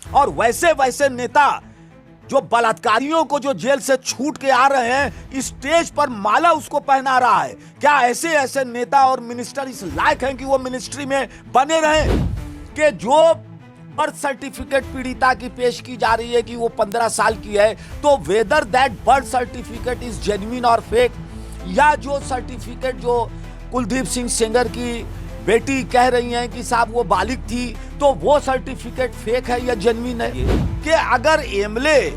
और वैसे वैसे नेता जो बलात्कारियों को जो जेल से छूट के आ रहे हैं, स्टेज पर माला उसको पहना रहा है। क्या ऐसे ऐसे नेता और मिनिस्टर इस लायक हैं कि वो मिनिस्ट्री में बने रहें? कि जो बर्थ सर्टिफिकेट पीड़िता की पेश की जा रही है कि वो 15 साल की है, तो whether that birth certificate is genuine और फेक, या जो सर्टिफिकेट जो कुलदीप सिंह सेंगर की बेटी कह रही हैं कि साहब वो बालिग थी, तो वो सर्टिफिकेट फेक है या जेन्युइन है? कि अगर एमएलए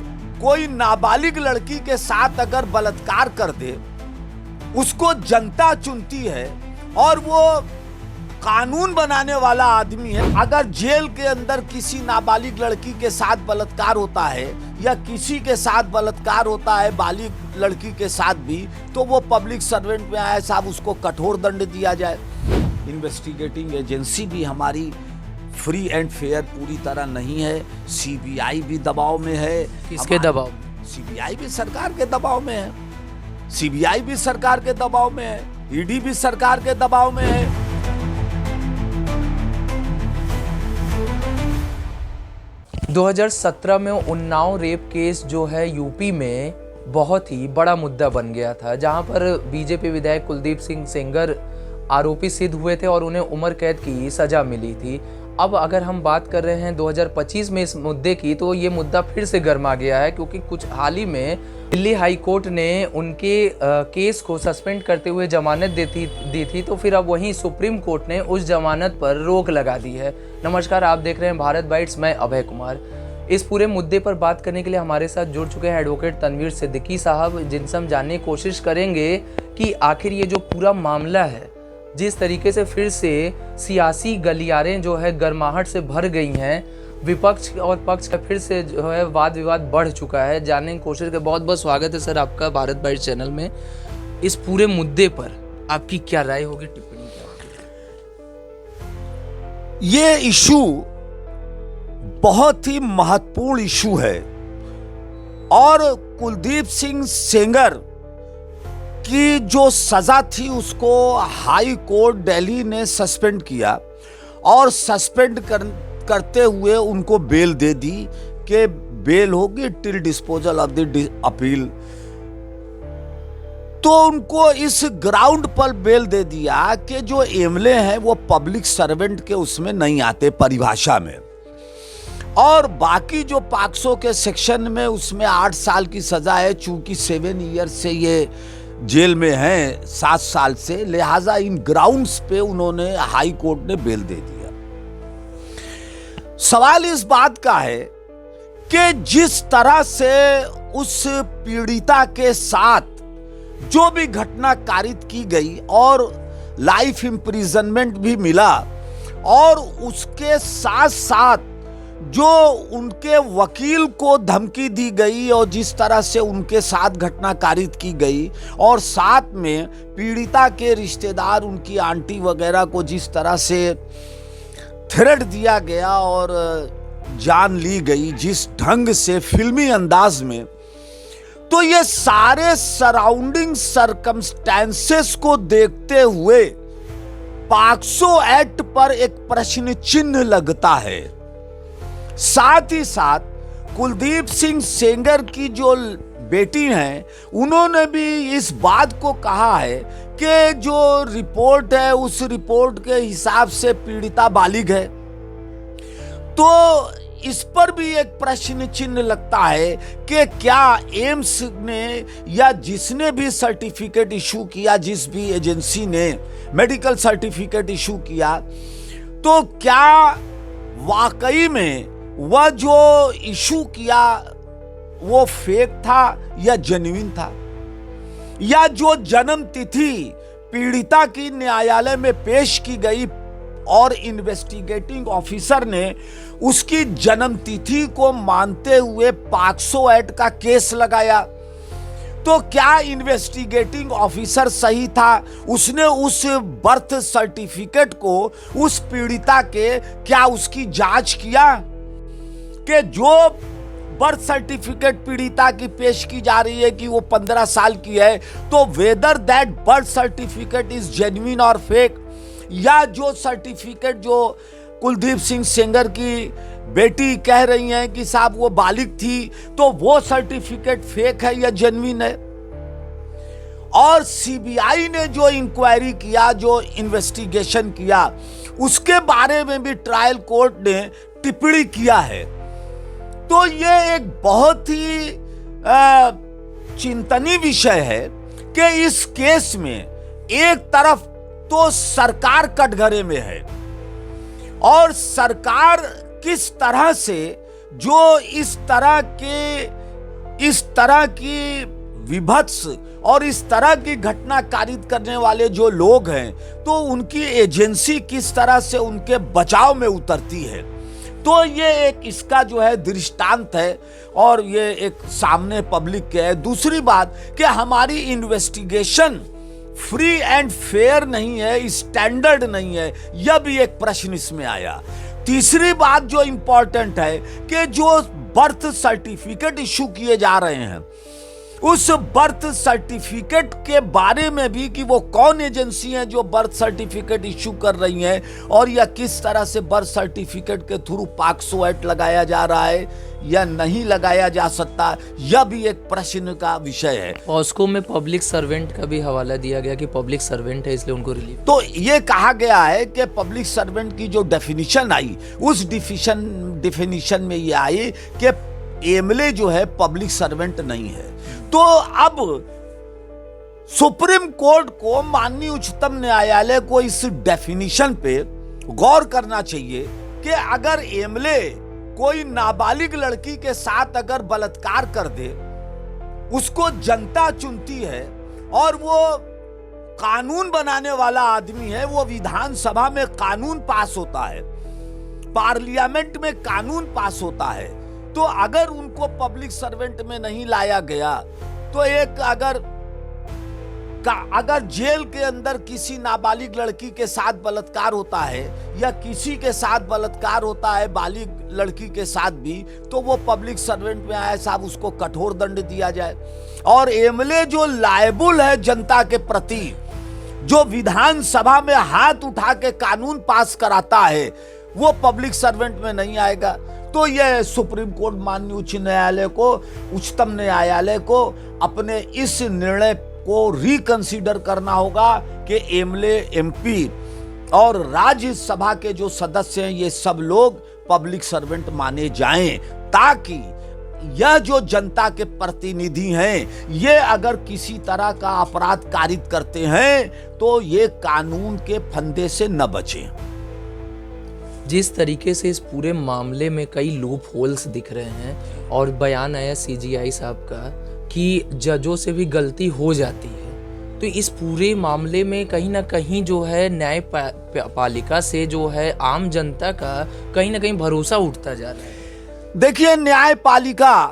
कोई नाबालिग लड़की के साथ अगर बलात्कार कर दे, उसको जनता चुनती है और वो कानून बनाने वाला आदमी है। अगर जेल के अंदर किसी नाबालिग लड़की के साथ बलात्कार होता है या किसी के साथ बलात्कार होता है बालिग लड़की के साथ भी, तो वो पब्लिक सर्वेंट में आए साहब, उसको कठोर दंड दिया जाए। इन्वेस्टिगेटिंग एजेंसी भी हमारी फ्री एंड फेयर पूरी तरह नहीं है। सीबीआई भी दबाव में है। किसके दबाव? सीबीआई भी सरकार के दबाव में है। सीबीआई भी सरकार के दबाव में है। ईडी भी सरकार के दबाव में है। 2017 में उन्नाव रेप केस जो है यूपी में बहुत ही बड़ा मुद्दा बन गया था, जहां पर बीजेपी विधायक कुलदीप सिंह सेंगर आरोपी सिद्ध हुए थे और उन्हें उम्र कैद की सजा मिली थी। अब अगर हम बात कर रहे हैं 2025 में इस मुद्दे की, तो ये मुद्दा फिर से गर्मा गया है, क्योंकि कुछ हाल ही में दिल्ली हाई कोर्ट ने उनके केस को सस्पेंड करते हुए जमानत दी थी, तो फिर अब वहीं सुप्रीम कोर्ट ने उस जमानत पर रोक लगा दी है। नमस्कार, आप देख रहे हैं भारत बाइट्स, मैं अभय कुमार। इस पूरे मुद्दे पर बात करने के लिए हमारे साथ जुड़ चुके हैं एडवोकेट तनवीर सिद्दीकी साहब, जिनसे हम जानने की कोशिश करेंगे कि आखिर ये जो पूरा मामला है, जिस तरीके से फिर से सियासी गलियारें जो है गर्माहट से भर गई हैं, विपक्ष और पक्ष का फिर से जो है वाद विवाद बढ़ चुका है, जानने की कोशिश कर। बहुत बहुत स्वागत है सर आपका भारत बाइट चैनल में। इस पूरे मुद्दे पर आपकी क्या राय होगी, टिप्पणी क्या होगी? ये इशू बहुत ही महत्वपूर्ण इशू है और कुलदीप सिंह सेंगर की जो सजा थी उसको हाई कोर्ट दिल्ली ने सस्पेंड किया और सस्पेंड करते हुए उनको बेल दे दी कि बेल होगी till disposal of the appeal. तो उनको इस ग्राउंड पर बेल दे दिया कि जो एमएलए हैं वो पब्लिक सर्वेंट के उसमें नहीं आते परिभाषा में, और बाकी जो पॉक्सो के सेक्शन में उसमें 8 साल की सजा है। चूंकि 7 ईयर से ये जेल में हैं, 7 साल से, लिहाजा इन ग्राउंड्स पे उन्होंने हाई कोर्ट ने बेल दे दिया। सवाल इस बात का है कि जिस तरह से उस पीड़िता के साथ जो भी घटना कारित की गई और लाइफ इम्प्रिजनमेंट भी मिला, और उसके साथ साथ जो उनके वकील को धमकी दी गई और जिस तरह से उनके साथ घटना कारित की गई, और साथ में पीड़िता के रिश्तेदार, उनकी आंटी वगैरह को जिस तरह से थ्रेट दिया गया और जान ली गई जिस ढंग से फिल्मी अंदाज में, तो ये सारे सराउंडिंग सर्कमस्टेंसेस को देखते हुए पॉक्सो एक्ट पर एक प्रश्न चिन्ह लगता है। साथ ही साथ कुलदीप सिंह सेंगर की जो बेटी हैं, उन्होंने भी इस बात को कहा है कि जो रिपोर्ट है उस रिपोर्ट के हिसाब से पीड़िता बालिग है। तो इस पर भी एक प्रश्न चिन्ह लगता है कि क्या एम्स ने या जिसने भी सर्टिफिकेट इशू किया, जिस भी एजेंसी ने मेडिकल सर्टिफिकेट इशू किया, तो क्या वाकई में वह जो इशू किया वो फेक था या जेन्युइन था, या जो जन्म तिथि पीड़िता की न्यायालय में पेश की गई और इन्वेस्टिगेटिंग ऑफिसर ने उसकी जन्म तिथि को मानते हुए पॉक्सो एक्ट का केस लगाया, तो क्या इन्वेस्टिगेटिंग ऑफिसर सही था? उसने उस बर्थ सर्टिफिकेट को उस पीड़िता के क्या उसकी जांच किया कि जो बर्थ सर्टिफिकेट पीड़िता की पेश की जा रही है कि वो 15 साल की है, तो whether that birth certificate is genuine और फेक, या जो सर्टिफिकेट जो कुलदीप सिंह सेंगर की बेटी कह रही हैं कि साहब वो बालिग थी, तो वो सर्टिफिकेट फेक है या जेन्युइन है। और सीबीआई ने जो इंक्वायरी किया, जो इन्वेस्टिगेशन किया, उसके बारे में भी ट्रायल कोर्ट ने टिप्पणी किया है। तो ये एक बहुत ही चिंतनीय विषय है कि इस केस में एक तरफ तो सरकार कटघरे में है और सरकार किस तरह से जो इस तरह की विभत्स और इस तरह की घटना कारित करने वाले जो लोग हैं, तो उनकी एजेंसी किस तरह से उनके बचाव में उतरती है। तो ये एक इसका जो है दृष्टांत है और ये एक सामने पब्लिक के है। दूसरी बात कि हमारी इन्वेस्टिगेशन फ्री एंड फेयर नहीं है, स्टैंडर्ड नहीं है, यह भी एक प्रश्न इसमें आया। तीसरी बात जो इंपॉर्टेंट है कि जो बर्थ सर्टिफिकेट इशू किए जा रहे हैं, उस बर्थ सर्टिफिकेट के बारे में भी कि वो कौन एजेंसी है जो बर्थ सर्टिफिकेट इशू कर रही है और या किस तरह से बर्थ सर्टिफिकेट के थ्रू पॉक्सो एक्ट लगाया जा रहा है या नहीं लगाया जा सकता, यह भी एक प्रश्न का विषय है। पॉस्को में पब्लिक सर्वेंट का भी हवाला दिया गया कि पब्लिक सर्वेंट है इसलिए उनको रिलीफ। तो ये कहा गया है कि पब्लिक सर्वेंट की जो डेफिनेशन आई, उस डेफिनेशन में ये आई कि एमएलए जो है पब्लिक सर्वेंट नहीं है। तो अब सुप्रीम कोर्ट को, माननीय उच्चतम न्यायालय को इस डेफिनेशन पे गौर करना चाहिए कि अगर एमएलए कोई नाबालिग लड़की के साथ अगर बलात्कार कर दे, उसको जनता चुनती है और वो कानून बनाने वाला आदमी है, वो विधानसभा में कानून पास होता है, पार्लियामेंट में कानून पास होता है, तो अगर उनको पब्लिक सर्वेंट में नहीं लाया गया तो एक अगर जेल के अंदर किसी नाबालिग लड़की के साथ बलात्कार होता है या किसी के साथ बलात्कार होता है बालिग लड़की के साथ भी, तो वो पब्लिक सर्वेंट में आए साहब, उसको कठोर दंड दिया जाए। और एमएलए जो लायबल है जनता के प्रति, जो विधानसभा में हाथ उठा के कानून पास कराता है, वो पब्लिक सर्वेंट में नहीं आएगा। तो यह सुप्रीम कोर्ट, माननीय उच्चतम न्यायालय को अपने इस निर्णय को रिकंसीडर करना होगा कि एमएलए, एमपी और राज्यसभा के जो सदस्य हैं, ये सब लोग पब्लिक सर्वेंट माने जाएं, ताकि यह जो जनता के प्रतिनिधि हैं, ये अगर किसी तरह का अपराध कारित करते हैं तो ये कानून के फंदे से न बचें। जिस तरीके से इस पूरे मामले में कई लूप होल्स दिख रहे हैं और बयान आया सीजीआई साहब का कि जजों से भी गलती हो जाती है, तो इस पूरे मामले में कहीं ना कहीं जो है न्यायपालिका से जो है आम जनता का कहीं ना कहीं भरोसा उठता जा रहा है। देखिए, न्यायपालिका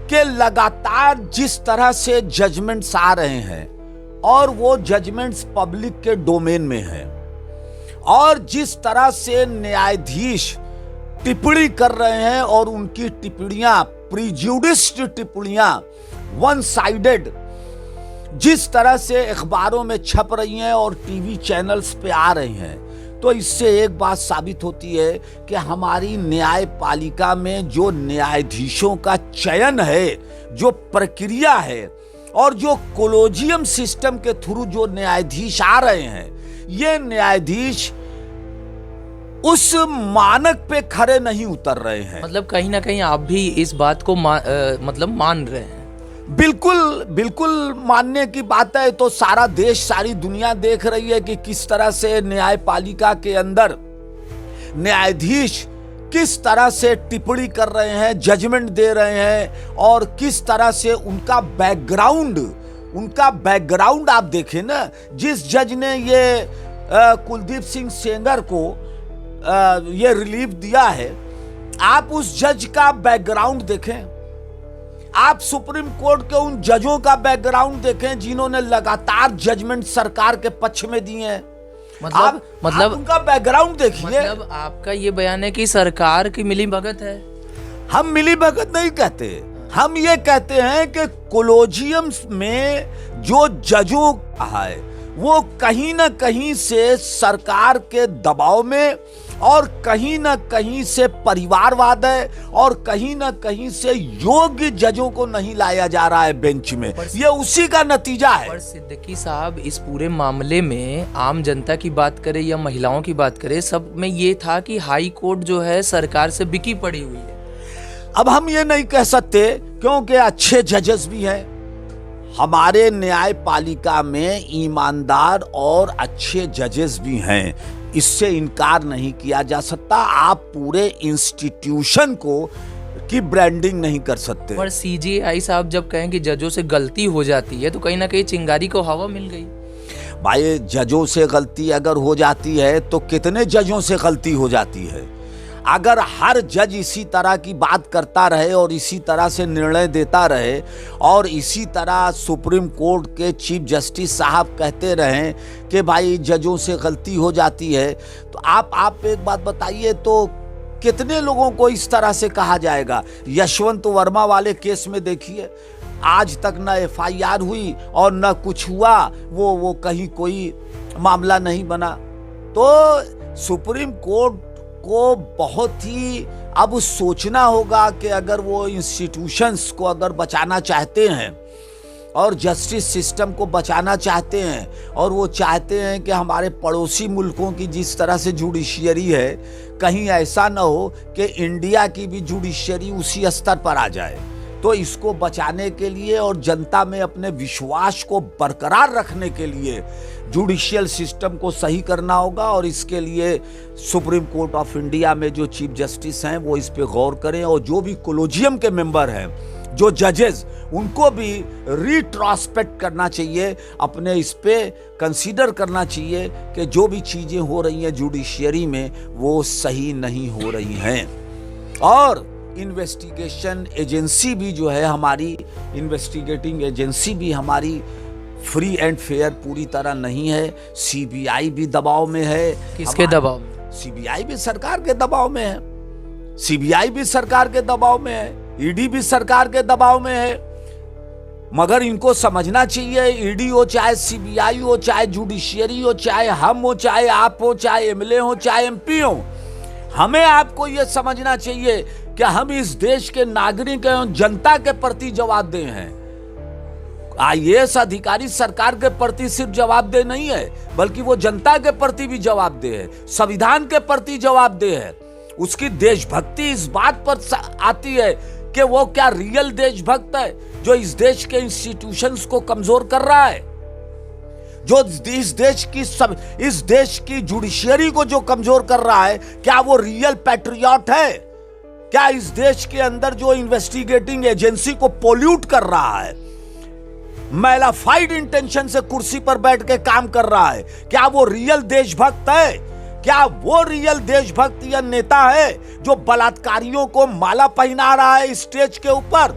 के लगातार जिस तरह से जजमेंट्स आ रहे हैं और वो जजमेंट्स पब्लिक के डोमेन में हैं, और जिस तरह से न्यायाधीश टिप्पणी कर रहे हैं और उनकी टिप्पणियां, प्रीजुडिस्ड टिप्पणियां, वन साइडेड जिस तरह से अखबारों में छप रही हैं और टीवी चैनल्स पे आ रही हैं, तो इससे एक बात साबित होती है कि हमारी न्यायपालिका में जो न्यायाधीशों का चयन है, जो प्रक्रिया है और जो कोलोजियम सिस्टम के थ्रू जो न्यायाधीश आ रहे हैं, ये न्यायाधीश उस मानक पे खरे नहीं उतर रहे हैं। मतलब कहीं ना कहीं आप भी इस बात को मान रहे हैं? बिल्कुल मानने की बात है। तो सारा देश, सारी दुनिया देख रही है कि किस तरह से न्यायपालिका के अंदर न्यायाधीश किस तरह से टिप्पणी कर रहे हैं, जजमेंट दे रहे हैं, और किस तरह से उनका बैकग्राउंड आप देखें ना। जिस जज ने ये कुलदीप सिंह सेंगर को ये रिलीफ दिया है, आप उस जज का बैकग्राउंड देखें, आप सुप्रीम कोर्ट के उन जजों का बैकग्राउंड देखें जिन्होंने लगातार जजमेंट सरकार के पक्ष में दिए हैं। मतलब उनका बैकग्राउंड देखिए। मतलब आपका ये बयान है कि सरकार की मिलीभगत है? हम मिलीभगत नहीं कहते, हम ये कहते हैं कि कोलोजियम में जो जजों का है वो कहीं ना कहीं से सरकार के दबाव में और कहीं ना कहीं से परिवारवाद है और कहीं ना कहीं से योग्य जजों को नहीं लाया जा रहा है बेंच में। ये उसी का नतीजा है। पर सिद्दीकी साहब, इस पूरे मामले में आम जनता की बात करें या महिलाओं की बात करें, सब में ये था कि हाई कोर्ट जो है सरकार से बिकी पड़ी हुई है। अब हम ये नहीं कह सकते क्योंकि अच्छे जजेस भी हैं हमारे न्यायपालिका में, ईमानदार और अच्छे जजेस भी हैं, इससे इनकार नहीं किया जा सकता। आप पूरे इंस्टीट्यूशन को की ब्रांडिंग नहीं कर सकते। पर सीजेआई साहब जब कहें कि जजों से गलती हो जाती है तो कहीं ना कहीं चिंगारी को हवा मिल गई। भाई, जजों से गलती अगर हो जाती है तो कितने जजों से गलती हो जाती है। अगर हर जज इसी तरह की बात करता रहे और इसी तरह से निर्णय देता रहे और इसी तरह सुप्रीम कोर्ट के चीफ जस्टिस साहब कहते रहें कि भाई जजों से गलती हो जाती है, तो आप एक बात बताइए, तो कितने लोगों को इस तरह से कहा जाएगा। यशवंत वर्मा वाले केस में देखिए, आज तक न एफआईआर हुई और न कुछ हुआ, वो कहीं कोई मामला नहीं बना। तो सुप्रीम कोर्ट को बहुत ही अब सोचना होगा कि अगर वो इंस्टीट्यूशंस को अगर बचाना चाहते हैं और जस्टिस सिस्टम को बचाना चाहते हैं और वो चाहते हैं कि हमारे पड़ोसी मुल्कों की जिस तरह से जुडिशियरी है, कहीं ऐसा ना हो कि इंडिया की भी जुडिशियरी उसी स्तर पर आ जाए, तो इसको बचाने के लिए और जनता में अपने विश्वास को बरकरार रखने के लिए जुडिशियल सिस्टम को सही करना होगा। और इसके लिए सुप्रीम कोर्ट ऑफ इंडिया में जो चीफ जस्टिस हैं वो इस पे गौर करें और जो भी कोलोजियम के मेंबर हैं, जो जजेस, उनको भी रिट्रोस्पेक्ट करना चाहिए, अपने इस पे कंसीडर करना चाहिए कि जो भी चीजें हो रही हैं जुडिशियरी में वो सही नहीं हो रही हैं। और इन्वेस्टिगेशन एजेंसी भी जो है हमारी, इन्वेस्टिगेटिंग एजेंसी भी हमारी फ्री एंड फेयर पूरी तरह नहीं है। सीबीआई भी दबाव में है। किसके दबाव में? सीबीआई भी सरकार के दबाव में है। सीबीआई भी सरकार के दबाव में है। ईडी भी सरकार के दबाव में है। मगर इनको समझना चाहिए, ईडी हो चाहे सीबीआई हो चाहे जुडिशियरी हो चाहे हम हो चाहे आप हो चाहे एमएलए हो चाहे एमपी हो, हमें आपको यह समझना चाहिए कि हम इस देश के नागरिक एवं जनता के प्रति जवाबदेह हैं। आईएएस अधिकारी सरकार के प्रति सिर्फ जवाबदेह नहीं है, बल्कि वो जनता के प्रति भी जवाबदेह है, संविधान के प्रति जवाबदेह है। उसकी देशभक्ति इस बात पर आती है कि वो क्या रियल देशभक्त है जो इस देश के इंस्टीट्यूशंस को कमजोर कर रहा है, जो इस देश की जुडिशियरी को जो कमजोर कर रहा है। क्या वो रियल पैट्रियट है? क्या इस देश के अंदर जो इन्वेस्टिगेटिंग एजेंसी को पोल्यूट कर रहा है, मैलाफाइड इंटेंशन से कुर्सी पर बैठ के काम कर रहा है, क्या वो रियल देशभक्त है? क्या वो रियल देशभक्त या नेता है जो बलात्कारियों को माला पहना रहा है स्टेज के ऊपर,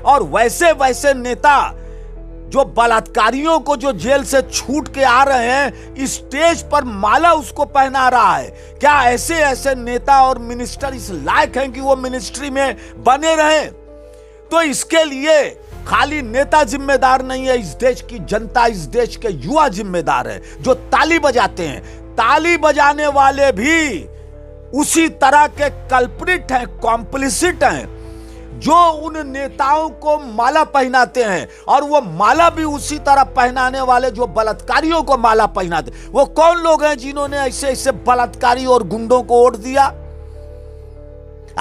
और वैसे नेता जो बलात्कारियों को जो जेल से छूट के आ रहे हैं स्टेज पर माला उसको पहना रहा है? क्या ऐसे नेता और मिनिस्टर इस लायक हैं कि वो मिनिस्ट्री में बने रहें? तो इसके लिए खाली नेता जिम्मेदार नहीं है, इस देश की जनता, इस देश के युवा जिम्मेदार है जो ताली बजाते हैं। ताली बजाने वाले भी उसी तरह के कल्प्रिट हैं, कॉम्प्लिसिट हैं, जो उन नेताओं को माला पहनाते हैं, और वो माला भी उसी तरह पहनाने वाले जो बलात्कारियों को माला पहनाते। वो कौन लोग हैं जिन्होंने ऐसे बलात्कारी और गुंडों को वोट दिया?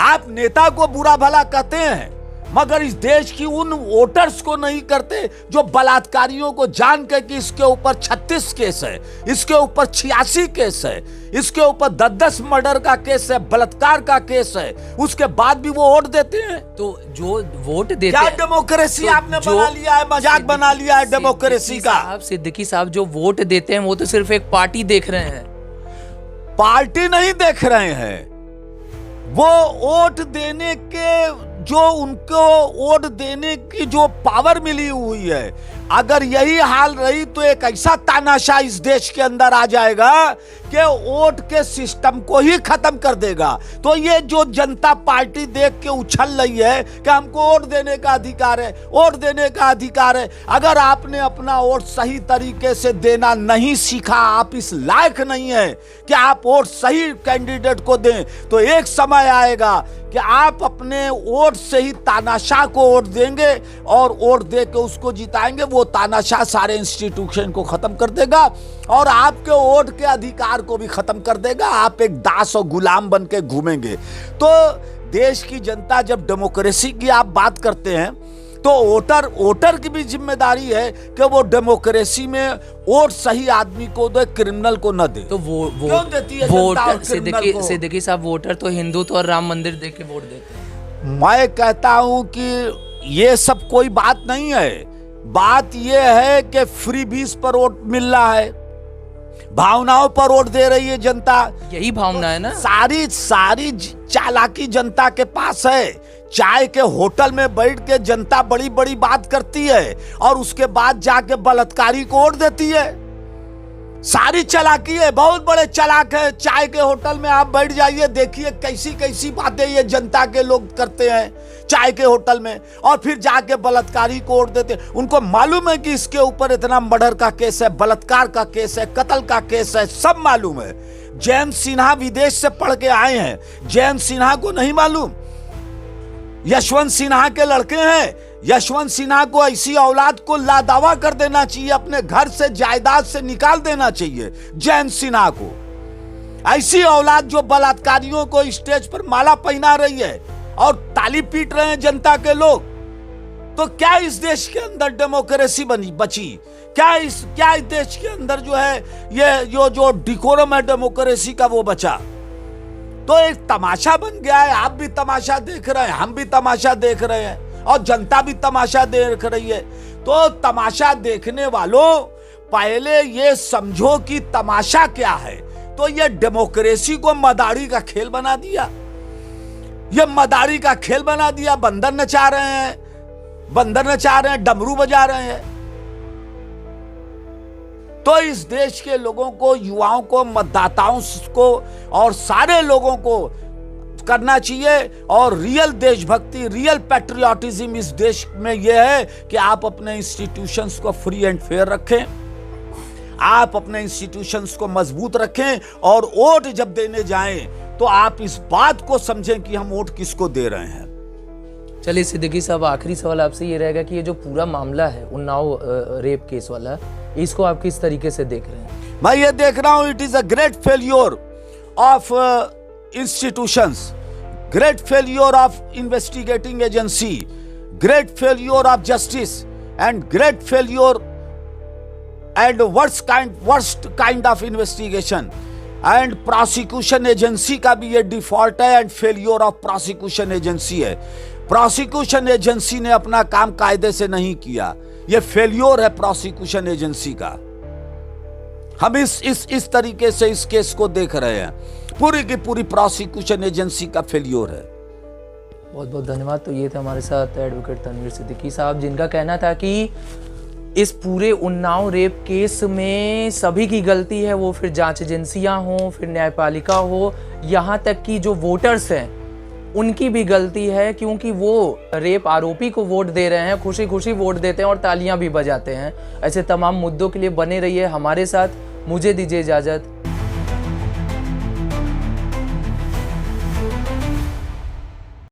आप नेता को बुरा भला कहते हैं, मगर इस देश की उन वोटर्स को नहीं करते जो बलात्कारियों को जान के कि इसके ऊपर 36 केस है, इसके ऊपर 86 केस है, इसके ऊपर 10 मर्डर का केस है, बलात्कार का केस है, उसके बाद भी वो वोट देते हैं। तो जो वोट देते क्या हैं, डेमोक्रेसी आपने बना लिया है, मजाक बना लिया है डेमोक्रेसी का। सिद्दीकी साहब जो वोट देते हैं वो तो सिर्फ एक पार्टी देख रहे हैं। पार्टी नहीं देख रहे हैं, वो वोट देने के जो उनको वोट देने की जो पावर मिली हुई है अगर यही हाल रही तो एक ऐसा तानाशाह इस देश के अंदर आ जाएगा कि वोट के सिस्टम को ही खत्म कर देगा। तो ये जो जनता पार्टी देख के उछल रही है कि हमको वोट देने का अधिकार है, वोट देने का अधिकार है, अगर आपने अपना वोट सही तरीके से देना नहीं सीखा, आप इस लायक नहीं है कि आप वोट सही कैंडिडेट को दें, तो एक समय आएगा कि आप अपने वोट से ही तानाशाह को वोट देंगे और वोट दे के उसको जिताएंगे। वो तानाशाह सारे इंस्टीट्यूशन को खत्म कर देगा और आपके वोट के अधिकार को भी खत्म कर देगा। आप एक दास और गुलाम बन के घूमेंगे। तो देश की जनता, जब डेमोक्रेसी की आप बात करते हैं तो वोटर की भी जिम्मेदारी है कि वो डेमोक्रेसी में वोट सही आदमी को दे, क्रिमिनल को न दे। तो क्यों देती है जनता वोटर क्रिमिनल को? सिद्दीकी साहब, वोटर तो हिंदुत्व और राम मंदिर देख के वोट देते हैं। मैं कहता हूं कि ये सब कोई बात नहीं है। बात ये है कि फ्री बीस पर वोट मिल रहा है, भावनाओं पर वोट दे रही है जनता। यही भावना है ना। सारी चालाकी जनता के पास है। चाय के होटल में बैठ के जनता बड़ी बड़ी बात करती है और उसके बाद जाके बलात्कारी को वोट देती है। सारी चालाकी है, बहुत बड़े चालाक है। चाय के होटल में आप बैठ जाइए, देखिए कैसी कैसी बातें ये जनता के लोग करते हैं चाय के होटल में, और फिर जाके बलात्कारी को वोट देते हैं। उनको मालूम है कि इसके ऊपर इतना मर्डर का केस है, बलात्कार का केस है, कत्ल का केस है, सब मालूम है। जयंत सिन्हा विदेश से पढ़ के आए हैं, जयंत सिन्हा को नहीं मालूम? यशवंत सिन्हा के लड़के हैं। यशवंत सिन्हा को ऐसी औलाद को लादावा कर देना चाहिए, अपने घर से जायदाद से निकाल देना चाहिए जयंत सिन्हा को। ऐसी औलाद जो बलात्कारियों को स्टेज पर माला पहना रही है और ताली पीट रहे हैं जनता के लोग। तो क्या इस देश के अंदर डेमोक्रेसी बची? क्या इस देश के अंदर जो है ये जो डिकोरम है डेमोक्रेसी का, वो बचा? तो एक तमाशा बन गया है। आप भी तमाशा देख रहे हैं, हम भी तमाशा देख रहे हैं और जनता भी तमाशा देख रही है। तो तमाशा देखने वालों, पहले ये समझो कि तमाशा क्या है। तो ये डेमोक्रेसी को मदारी का खेल बना दिया, ये मदारी का खेल बना दिया। बंदर नचा रहे हैं, डमरू बजा रहे हैं। तो इस देश के लोगों को, युवाओं को, मतदाताओं को और सारे लोगों को करना चाहिए। और रियल देशभक्ति, रियल पैट्रियोटिज्म इस देश में यह है कि आप अपने इंस्टीट्यूशंस को फ्री एंड फेयर रखें, आप अपने इंस्टीट्यूशंस को मजबूत रखें और वोट जब देने जाएं तो आप इस बात को समझें कि हम वोट किसको दे रहे हैं। चलिए सिद्दीकी साहब, आखिरी सवाल आपसे ये रहेगा कि ये जो पूरा मामला है उन्नाव रेप केस वाला, इसको आप किस तरीके से देख रहे हैं? मैं ये देख रहा हूं, it is a great failure of institutions, great failure of investigating agency, great failure of justice and great failure and worst kind of investigation and prosecution agency का भी ये डिफॉल्ट है and failure of prosecution agency है। Prosecution agency ने अपना काम कायदे से नहीं किया, ये फेल्योर है प्रोसिक्यूशन एजेंसी का। हम इस तरीके से इस केस को देख रहे हैं, पूरी की पूरी प्रोसिक्यूशन एजेंसी का फेल्योर है। बहुत बहुत धन्यवाद। तो ये थे हमारे साथ एडवोकेट तनवीर सिद्दीकी साहब, जिनका कहना था कि इस पूरे उन्नाव रेप केस में सभी की गलती है, वो फिर जांच एजेंसियां हो, फिर न्यायपालिका हो, यहाँ तक कि जो वोटर्स हैं उनकी भी गलती है, क्योंकि वो रेप आरोपी को वोट दे रहे हैं, खुशी खुशी वोट देते हैं और तालियां भी बजाते हैं। ऐसे तमाम मुद्दों के लिए बने रहिए हमारे साथ। मुझे दीजिए इजाज़त।